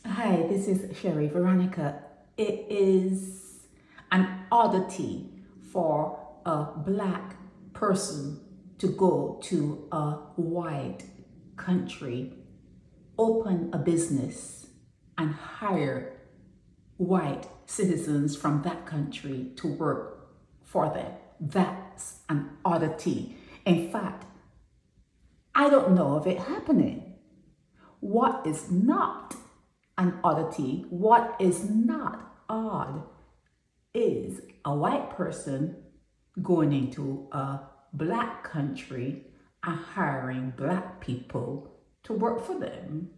Hi, this is Sherry Veronica. It is an oddity for a black person to go to a white country, open a business, and hire white citizens from that country to work for them. That's an oddity. In fact, I don't know of it happening. What is not an oddity, what is not odd, is a white person going into a black country and hiring black people to work for them.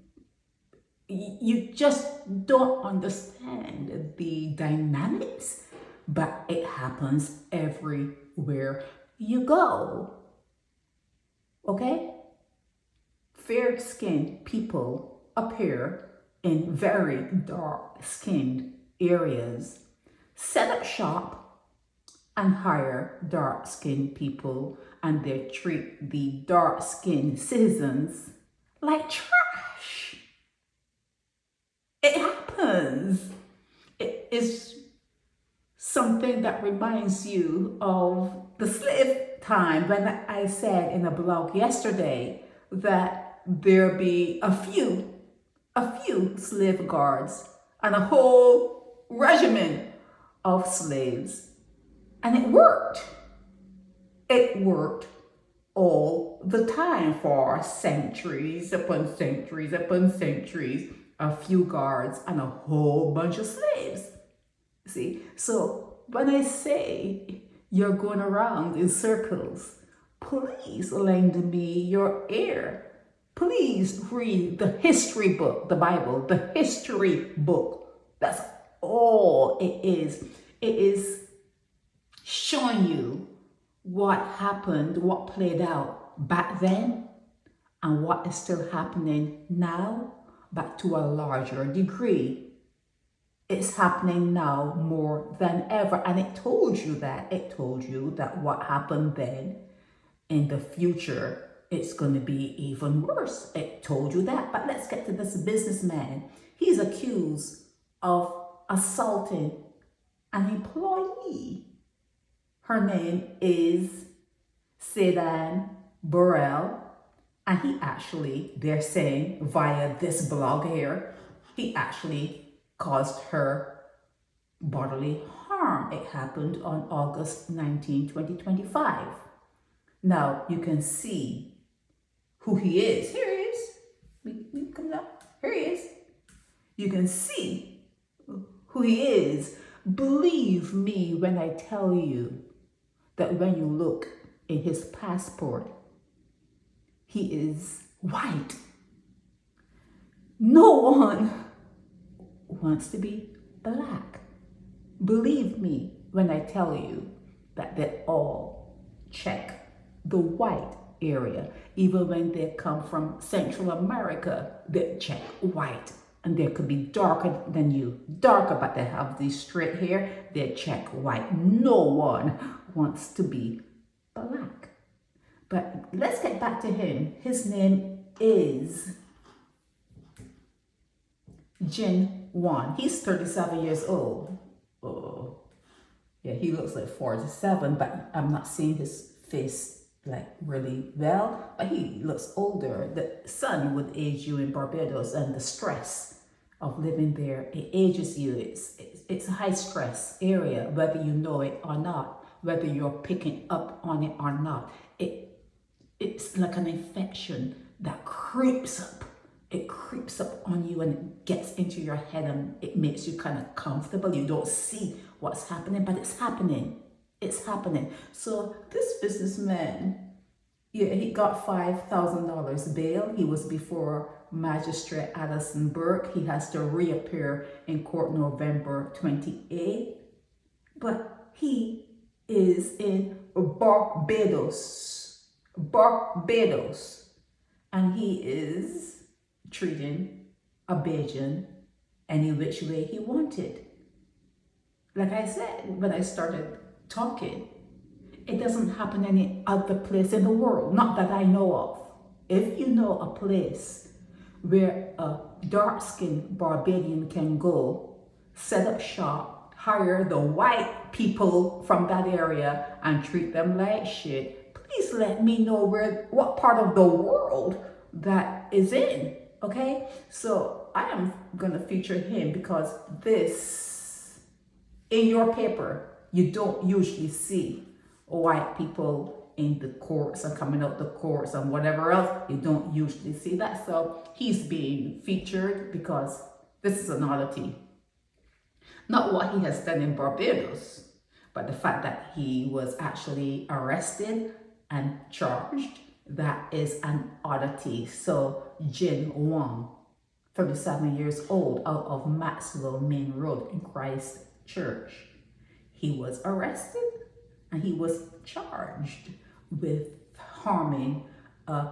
You just don't understand the dynamics, but it happens everywhere you go. Okay? Fair-skinned people appear in very dark-skinned areas, set up shop and hire dark-skinned people, and they treat the dark-skinned citizens like trash. It happens. It is something that reminds you of the slave time when I said in a blog yesterday that there be a few slave guards and a whole regiment of slaves. And it worked. It worked all the time for centuries upon centuries upon centuries. A few guards and a whole bunch of slaves. See, so when I say you're going around in circles, please lend me your ear. Please read the history book, the Bible, the history book. That's all it is. It is showing you what happened, what played out back then, and what is still happening now, but to a larger degree. It's happening now more than ever. And it told you that. It told you that what happened then, in the future, it's going to be even worse. It told you that. But let's get to this businessman. He's accused of assaulting an employee. Her name is Saide-Ann Burrell. And he actually, they're saying via this blog here, he actually caused her bodily harm. It happened on August 19, 2025. Now you can see who he is. Here he is. We come down. Here he is. You can see who he is. Believe me when I tell you that when you look in his passport, he is white. No one wants to be black. Believe me when I tell you that they all check the white area. Even when they come from Central America, they check white. And they could be darker than you. Darker, but they have these straight hair, they check white. No one wants to be black. But let's get back to him. His name is Jone. He's 37 years old. Oh, yeah, he looks like 47, but I'm not seeing his face like really well, but he looks older. The sun would age you in Barbados, and the stress of living there, it ages you. It's a high stress area, whether you know it or not, whether you're picking up on it or not. It's like an infection that creeps up. It creeps up on you and it gets into your head and it makes you kind of comfortable. You don't see what's happening, but it's happening. It's happening. So this businessman, yeah, he got $5,000 bail. He was before Magistrate Addison Burke. He has to reappear in court November 28th. But he is in Barbados. And he is treating a Bajan any which way he wanted. Like I said, when I started talking, it doesn't happen any other place in the world, not that I know of. If you know a place where a dark-skinned Barbadian can go, set up shop, hire the white people from that area and treat them like shit. Please let me know what part of the world that is in, okay? So I am gonna feature him because this, in your paper, you don't usually see white people in the courts and coming out the courts and whatever else. You don't usually see that. So he's being featured because this is an oddity. Not what he has done in Barbados, but the fact that he was actually arrested and charged. That is an oddity. So Wong, 37 years old, out of Maxwell Main Road in Christchurch. He was arrested and he was charged with harming a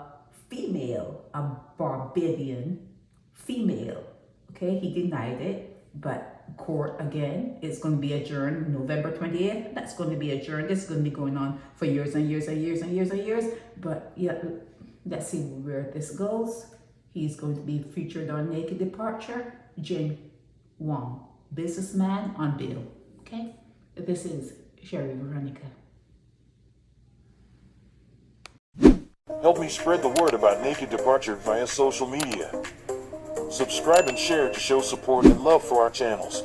female, a Barbadian female. Okay, he denied it, but court again, it's going to be adjourned November 28th. That's going to be adjourned. This is going to be going on for years and years and years and years and years. But yeah, let's see where this goes. He's going to be featured on Naked Departure. Wong, businessman on bail. Okay, this is Sherry Veronica. Help me spread the word about Naked Departure via social media. Subscribe and share to show support and love for our channels.